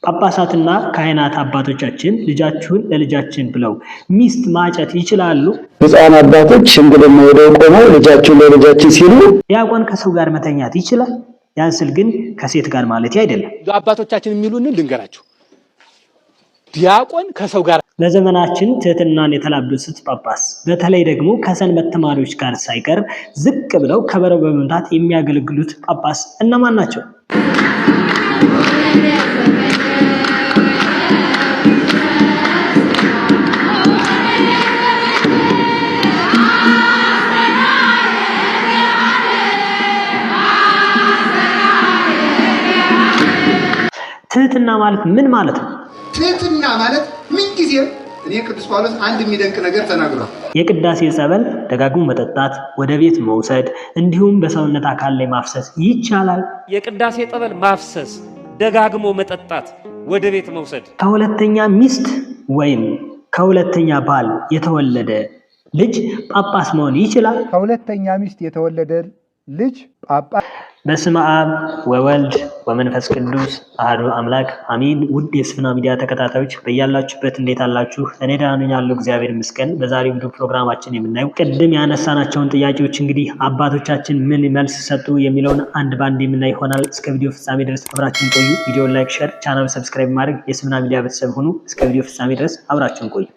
ጳጳሳትና ካህናት አባቶቻችን ልጃችሁን ለልጃችን ብለው ሚስት ማጨት ይችላሉ? ሕፃን አባቶች ሽምግልና ሄደው ቆመው ልጃችሁን ለልጃችን ሲሉ ዲያቆን ከሰው ጋር መተኛት ይችላል? ያንስል ግን ከሴት ጋር ማለት አይደለም። አባቶቻችን የሚሉን ልንገራችሁ። ዲያቆን ከሰው ጋር ለዘመናችን ትህትናን የተላበሱት ጳጳስ በተለይ ደግሞ ከሰንበት ተማሪዎች ጋር ሳይቀር ዝቅ ብለው ከበሮ በመምታት የሚያገለግሉት ጳጳስ እነማን ናቸው? ትህትና ማለት ምን ማለት ነው? ትህትና ማለት ምን ጊዜ እኔ ቅዱስ ጳውሎስ አንድ የሚደንቅ ነገር ተናግሯል። የቅዳሴ ጸበል ደጋግሞ መጠጣት፣ ወደ ቤት መውሰድ እንዲሁም በሰውነት አካል ላይ ማፍሰስ ይቻላል? የቅዳሴ ጸበል ማፍሰስ፣ ደጋግሞ መጠጣት፣ ወደ ቤት መውሰድ። ከሁለተኛ ሚስት ወይም ከሁለተኛ ባል የተወለደ ልጅ ጳጳስ መሆን ይችላል? ከሁለተኛ ሚስት የተወለደ ልጅ ጳጳስ። በስመ አብ ወወልድ ወመንፈስ ቅዱስ አሐዱ አምላክ አሚን። ውድ የስፍና ሚዲያ ተከታታዮች በያላችሁበት እንዴት አላችሁ? እኔ ደህና ነኝ ያለው እግዚአብሔር ይመስገን። በዛሬው ቪዲዮ ፕሮግራማችን የምናየው ቅድም ያነሳናቸውን ጥያቄዎች እንግዲህ አባቶቻችን ምን መልስ ሰጡ የሚለውን አንድ ባንድ የምናይ ይሆናል። እስከ ቪዲዮ ፍጻሜ ድረስ አብራችሁን ቆዩ። ቪዲዮን ላይክ፣ ሼር፣ ቻናሉን ሰብስክራይብ ማድረግ የስፍና ሚዲያ ቤተሰብ ሁኑ። እስከ ቪዲዮ ፍጻሜ ድረስ አብራችሁን ቆዩ።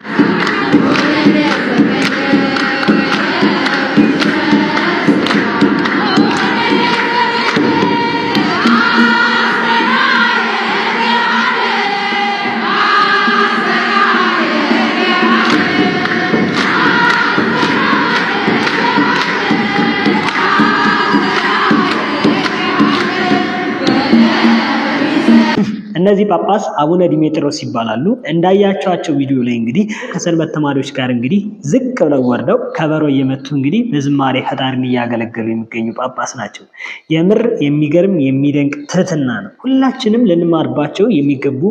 እነዚህ ጳጳስ አቡነ ዲሜጥሮስ ይባላሉ። እንዳያቸዋቸው ቪዲዮ ላይ እንግዲህ ከሰንበት ተማሪዎች ጋር እንግዲህ ዝቅ ብለው ወርደው ከበሮ እየመቱ እንግዲህ በዝማሬ ፈጣሪን እያገለገሉ የሚገኙ ጳጳስ ናቸው። የምር የሚገርም የሚደንቅ ትህትና ነው። ሁላችንም ልንማርባቸው የሚገቡ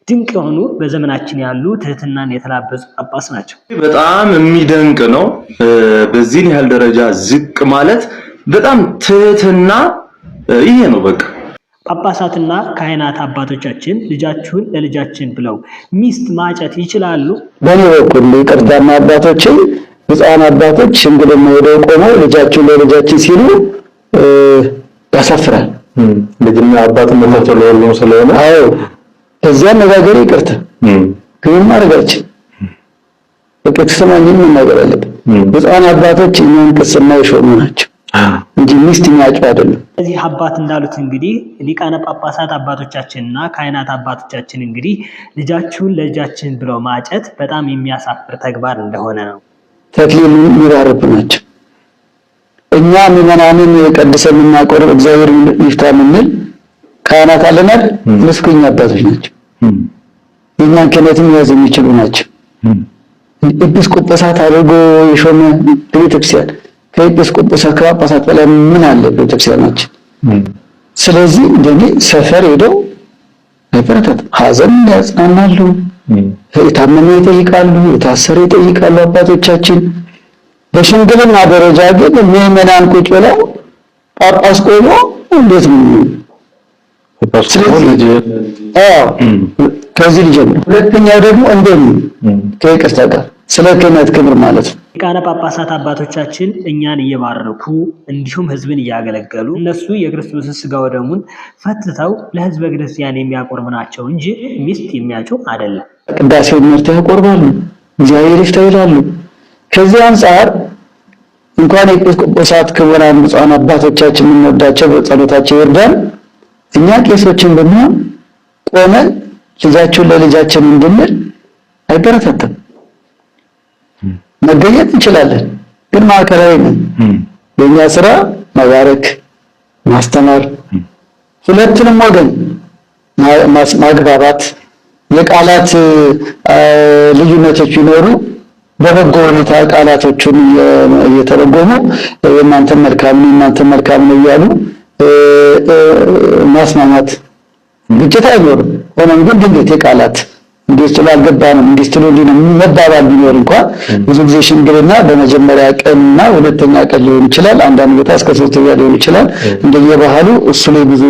ድንቅ የሆኑ በዘመናችን ያሉ ትህትናን የተላበሱ ጳጳስ ናቸው። በጣም የሚደንቅ ነው። በዚህ ያህል ደረጃ ዝቅ ማለት በጣም ትህትና ይሄ ነው በቃ። ጳጳሳትና ካህናት አባቶቻችን ልጃችሁን ለልጃችን ብለው ሚስት ማጨት ይችላሉ? በእኔ በኩል ይቅርታና አባቶችን ሕፃን አባቶች ሽምግልና ሄደው ቆመው ልጃችሁን ለልጃችን ሲሉ ያሳፍራል። ልጅና አባትነታቸው ለሁሉም ስለሆነ አዎ እዚያ አነጋገር ይቅርታ ግን ማድረጋችን በቃ ተሰማኝም መናገር አለብን። ሕፃን አባቶች እኛን ቅስና የሾሙ ናቸው እንጂ ሚስት የሚያጩ አይደለም። እዚህ አባት እንዳሉት እንግዲህ ሊቃነ ጳጳሳት አባቶቻችንና ካህናት አባቶቻችን እንግዲህ ልጃችሁን ለልጃችን ብለው ማጨት በጣም የሚያሳፍር ተግባር እንደሆነ ነው። ተክሊል የሚባርኩ ናቸው። እኛ ምዕመናንን ቀድሰን የምናቆርብ እግዚአብሔር ይፍታ የምንል ካህናት አለናል። ምስጉኝ አባቶች ናቸው። የእኛን ክህነትም መያዝ የሚችሉ ናቸው። ኤጲስቆጶሳት አድርጎ የሾመ ቤተክርስቲያን ከኤጲስቆጶሳት ከጳጳሳት በላይ ምን አለ ቤተክርስቲያናችን? ስለዚህ እንደኔ ሰፈር ሄደው አይበረታቱ፣ ሐዘን ያጽናናሉ፣ የታመመ ይጠይቃሉ፣ የታሰረ ይጠይቃሉ አባቶቻችን። በሽምግልና ደረጃ ግን ምዕመናን ቁጭ ብለው ጳጳስ ቆሞ እንዴት ነው? ከዚህ ልጀምር። ሁለተኛው ደግሞ እንደምን ከይቅርታ ጋር ስለ ክህነት ክብር ማለት ነው። ሊቃነ ጳጳሳት አባቶቻችን እኛን እየባረኩ እንዲሁም ሕዝብን እያገለገሉ እነሱ የክርስቶስን ሥጋ ወደሙን ፈትተው ለሕዝበ ክርስቲያን የሚያቆርቡ ናቸው እንጂ ሚስት የሚያጩ አይደለም። ቅዳሴውን መርተው ያቆርባሉ፣ እግዚአብሔር ይፍታ ይላሉ። ከዚህ አንጻር እንኳን የኤጲስቆጶሳት ክቡራን ብፁዓን አባቶቻችን የምንወዳቸው በጸሎታቸው ይርዳን። እኛ ቄሶችን ብንሆን ቆመን ልጃችሁን ለልጃችን እንድንል አይበረታታም። መገኘት እንችላለን ግን ማዕከላዊ ነን። የኛ ስራ መባረክ፣ ማስተማር፣ ሁለቱንም ወገን ማግባባት፣ የቃላት ልዩነቶች ቢኖሩ በበጎ ሁኔታ ቃላቶቹን እየተረጎሙ የእናንተ መልካም ነው እያሉ ማስማማት። ግጭት አይኖርም። ሆኖም ግን ድንገት የቃላት እንዴት ስላልገባንም እንዴት ስለዚህ ነው መባባል ቢኖር እንኳን ብዙ ጊዜ ሽምግልና በመጀመሪያ ቀንና ሁለተኛ ቀን ሊሆን ይችላል። አንዳንድ ቦታ እስከ ሶስተኛ ሊሆን ይችላል። እንደየባህሉ እሱ ላይ ብዙ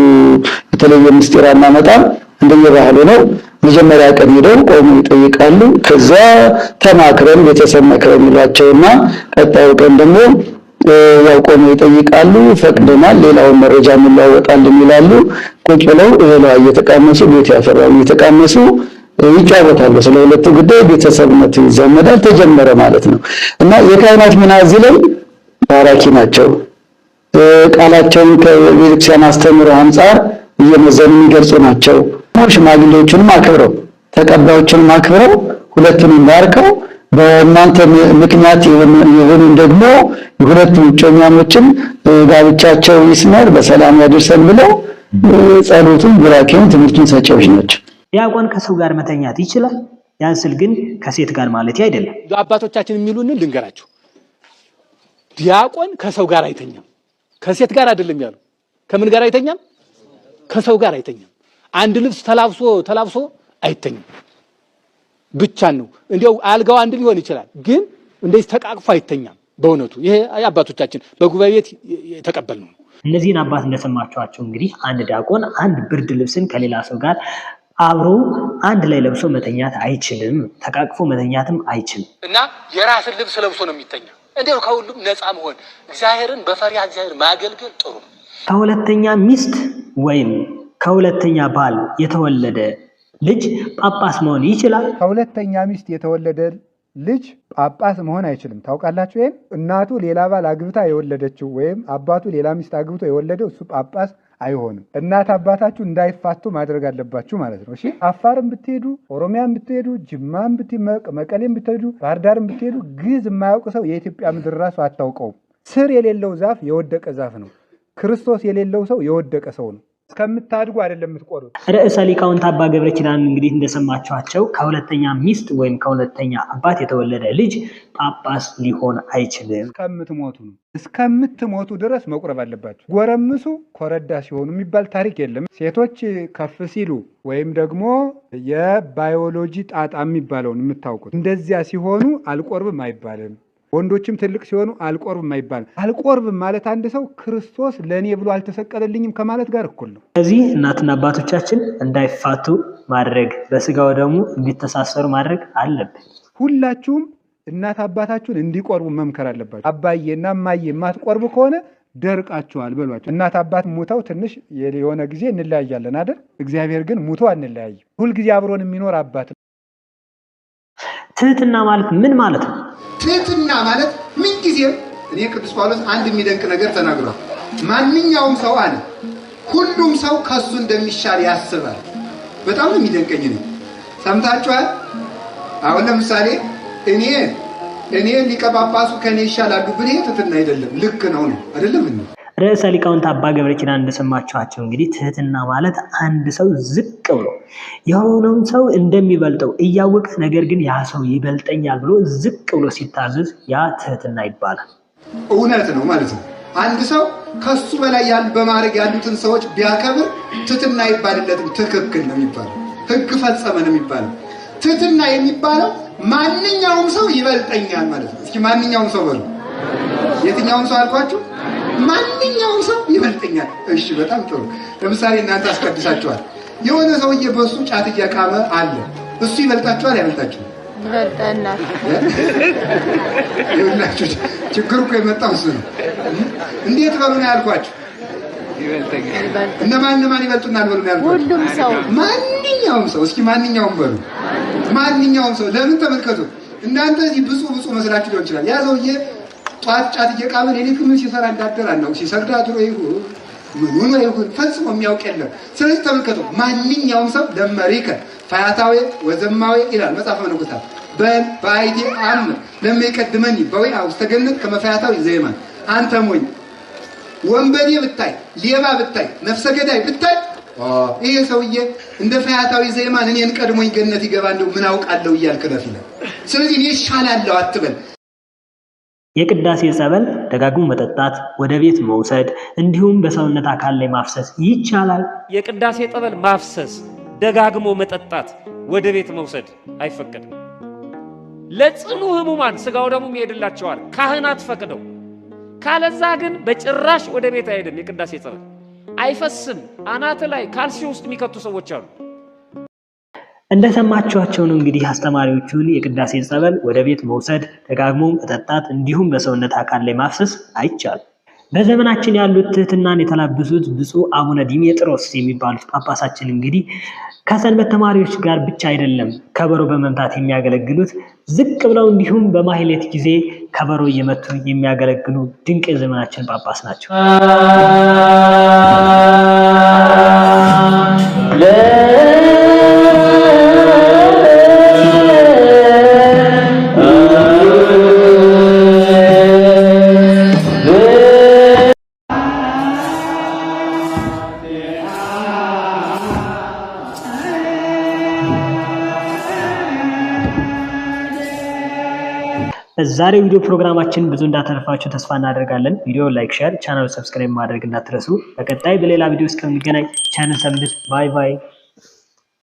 የተለየ ምስጢር አናመጣም። እንደየባህሉ ነው። መጀመሪያ ቀን ሄደው ቆመው ይጠይቃሉ። ከዛ ተማክረን ቤተሰብ መክረን ይሏቸውና ቀጣዩ ቀን ደግሞ ያው ቆመው ይጠይቃሉ። ፈቅደናል፣ ሌላውን መረጃ እንለዋወጣለን ይላሉ። ቁጭ ብለው እህሏ እየተቃመሱ ቤት ያፈራሉ እየተቃመሱ ይጫወታሉ። ስለ ሁለቱ ጉዳይ ቤተሰብነት ይዘመዳል። ተጀመረ ማለት ነው። እና የካህናት ሚና እዚህ ላይ ባራኪ ናቸው። ቃላቸውን ከቤተክርስቲያን አስተምሮ አንፃር እየመዘኑ የሚገልጹ ናቸው። ሽማግሌዎቹንም አክብረው ተቀባዮቹንም አክብረው ሁለቱንም ባርከው በእናንተ ምክንያት የሆኑ ደግሞ ሁለቱ እጮኛሞችን ጋብቻቸው ይስመር በሰላም ያደርሰን ብለው ጸሎቱን ቡራኬውን ትምህርቱን ሰጪዎች ናቸው። ዲያቆን ከሰው ጋር መተኛት ይችላል? ያንስል ግን ከሴት ጋር ማለት አይደለም። አባቶቻችን የሚሉንን ልንገራችሁ። ዲያቆን ከሰው ጋር አይተኛም፣ ከሴት ጋር አይደለም ያሉ። ከምን ጋር አይተኛም? ከሰው ጋር አይተኛም። አንድ ልብስ ተላብሶ አይተኛም። ብቻን ነው እንዲያው አልጋው አንድ ሊሆን ይችላል፣ ግን እንደዚህ ተቃቅፎ አይተኛም። በእውነቱ ይሄ አባቶቻችን በጉባኤ ቤት የተቀበልነው ነው። እነዚህን አባት እንደሰማችኋቸው እንግዲህ አንድ ዲያቆን አንድ ብርድ ልብስን ከሌላ ሰው ጋር አብሮ አንድ ላይ ለብሶ መተኛት አይችልም፣ ተቃቅፎ መተኛትም አይችልም። እና የራስን ልብስ ለብሶ ነው የሚተኛ። እንዴው ከሁሉም ነፃ መሆን እግዚአብሔርን በፈሪሃ እግዚአብሔር ማገልገል ጥሩ። ከሁለተኛ ሚስት ወይም ከሁለተኛ ባል የተወለደ ልጅ ጳጳስ መሆን ይችላል? ከሁለተኛ ሚስት የተወለደ ልጅ ጳጳስ መሆን አይችልም። ታውቃላችሁ? ይሄን እናቱ ሌላ ባል አግብታ የወለደችው ወይም አባቱ ሌላ ሚስት አግብቶ የወለደው እሱ ጳጳስ አይሆንም። እናት አባታችሁ እንዳይፋቱ ማድረግ አለባችሁ ማለት ነው። እሺ፣ አፋርም ብትሄዱ፣ ኦሮሚያም ብትሄዱ፣ ጅማም ብትመቅ፣ መቀሌም ብትሄዱ፣ ባህር ዳርም ብትሄዱ ግዕዝ የማያውቅ ሰው የኢትዮጵያ ምድር ራሱ አታውቀውም። ስር የሌለው ዛፍ የወደቀ ዛፍ ነው። ክርስቶስ የሌለው ሰው የወደቀ ሰው ነው። እስከምታድጉ አይደለም የምትቆሩት። ርዕሰ ሊቃውንት አባ ገብረ ኪዳን እንግዲህ እንደሰማችኋቸው ከሁለተኛ ሚስት ወይም ከሁለተኛ አባት የተወለደ ልጅ ጳጳስ ሊሆን አይችልም። እስከምትሞቱ ነው። እስከምትሞቱ ድረስ መቁረብ አለባቸው። ጎረምሱ ኮረዳ ሲሆኑ የሚባል ታሪክ የለም። ሴቶች ከፍ ሲሉ ወይም ደግሞ የባዮሎጂ ጣጣ የሚባለውን የምታውቁት እንደዚያ ሲሆኑ አልቆርብም አይባልም። ወንዶችም ትልቅ ሲሆኑ አልቆርብም አይባልም። አልቆርብም ማለት አንድ ሰው ክርስቶስ ለእኔ ብሎ አልተሰቀለልኝም ከማለት ጋር እኩል ነው። ስለዚህ እናትና አባቶቻችን እንዳይፋቱ ማድረግ፣ በስጋው ደግሞ እንዲተሳሰሩ ማድረግ አለብን። ሁላችሁም እናት አባታችሁን እንዲቆርቡ መምከር አለባችሁ። አባዬና እማዬ የማትቆርቡ ከሆነ ደርቃችኋል በሏቸው። እናት አባት ሙተው ትንሽ የሆነ ጊዜ እንለያያለን አይደል? እግዚአብሔር ግን ሙቶ አንለያይም። ሁልጊዜ አብሮን የሚኖር አባት ነው። ትህትና ማለት ምን ማለት ነው? ትህትና ማለት ምንጊዜም እኔ ቅዱስ ጳውሎስ አንድ የሚደንቅ ነገር ተናግሯል። ማንኛውም ሰው አለ ሁሉም ሰው ከሱ እንደሚሻል ያስባል። በጣም የሚደንቀኝ ነው። ሰምታችኋል? አሁን ለምሳሌ እኔ ሊቀ ጳጳሱ ከኔ ይሻላሉ ብለህ ትህትና አይደለም፣ ልክ ነው አይደለም? ርዕሰ ሊቃውንት አባ ገብረ ኪዳን እንደሰማችኋቸው እንግዲህ ትህትና ማለት አንድ ሰው ዝቅ ብሎ የሆነውን ሰው እንደሚበልጠው እያወቀ ነገር ግን ያ ሰው ይበልጠኛል ብሎ ዝቅ ብሎ ሲታዘዝ ያ ትህትና ይባላል። እውነት ነው ማለት ነው። አንድ ሰው ከሱ በላይ ያሉ በማድረግ ያሉትን ሰዎች ቢያከብር ትህትና አይባልለትም፣ ትክክል ነው የሚባለው። ሕግ ፈጸመ ነው የሚባለው። ትህትና የሚባለው ማንኛውም ሰው ይበልጠኛል ማለት ነው። እስኪ ማንኛውም ሰው በሉ። የትኛውም ሰው አልኳችሁ? ማንኛውም ሰው ይበልጠኛል። እሺ፣ በጣም ጥሩ። ለምሳሌ እናንተ አስቀድሳችኋል። የሆነ ሰውዬ በሱ ጫት እያቃመ አለ። እሱ ይበልጣችኋል? አይበልጣችሁም? ይበልጠናል። ይኸውላችሁ ችግሩ እኮ የመጣው እሱ ነው። እንዴት በሉ ነው ያልኳችሁ? ይበልጠኛል። እነማን ይበልጡናል በሉ ነው ያልኳችሁ? ሁሉም ሰው፣ ማንኛውም ሰው። እስኪ ማንኛውም በሉ። ማንኛውም ሰው። ለምን ተመልከቱ። እናንተ እዚህ ብፁዕ መስላችሁ ሊሆን ይችላል። ያ ሰውዬ ጧት ጫት እየቃመ ሌሊት ምን ሲሰራ እንዳደረ ነው። ሲሰግድ አድሮ ይሁን ምኑን ይሁን ፈጽሞ የሚያውቅ የለም። ስለዚህ ተመልከቱ፣ ማንኛውም ሰው ለመሪከ ፈያታዊ ወዘማዊ ይላል መጽሐፈ መነኮሳት። በአይቴ አም ለሚቀድመኒ በወይ ውስተ ገነት ከመፈያታዊ ዘይማን። አንተ ሞኝ ወንበዴ ብታይ፣ ሌባ ብታይ፣ ነፍሰ ገዳይ ብታይ ይሄ ሰውዬ እንደ ፈያታዊ ዘይማን እኔን ቀድሞኝ ገነት ይገባ እንደው ምን አውቃለሁ እያልክ ረፍ ይላል። ስለዚህ እኔ እሻላለሁ አትበል። የቅዳሴ ጸበል ደጋግሞ መጠጣት፣ ወደ ቤት መውሰድ እንዲሁም በሰውነት አካል ላይ ማፍሰስ ይቻላል። የቅዳሴ ጠበል ማፍሰስ፣ ደጋግሞ መጠጣት፣ ወደ ቤት መውሰድ አይፈቀድም። ለጽኑ ህሙማን ስጋው ደሙ ይሄድላቸዋል ካህናት ፈቅደው። ካለዛ ግን በጭራሽ ወደ ቤት አይሄድም። የቅዳሴ ጸበል አይፈስም። አናት ላይ ካልሲ ውስጥ የሚከቱ ሰዎች አሉ። እንደሰማችኋቸው ነው እንግዲህ አስተማሪዎቹን የቅዳሴ ጸበል ወደ ቤት መውሰድ፣ ደጋግሞ መጠጣት እንዲሁም በሰውነት አካል ላይ ማፍሰስ አይቻልም። በዘመናችን ያሉት ትህትናን የተላበሱት ብፁዕ አቡነ ዲሜጥሮስ የሚባሉት ጳጳሳችን እንግዲህ ከሰንበት ተማሪዎች ጋር ብቻ አይደለም ከበሮ በመምታት የሚያገለግሉት፣ ዝቅ ብለው እንዲሁም በማህሌት ጊዜ ከበሮ እየመቱ የሚያገለግሉ ድንቅ የዘመናችን ጳጳስ ናቸው። ዛሬው ቪዲዮ ፕሮግራማችን ብዙ እንዳተረፋችሁ ተስፋ እናደርጋለን። ቪዲዮ ላይክ፣ ሼር፣ ቻናል ሰብስክራይብ ማድረግ እንዳትረሱ። በቀጣይ በሌላ ቪዲዮ እስከምንገናኝ ቻናል ሰብስክራይብ። ባይ ባይ።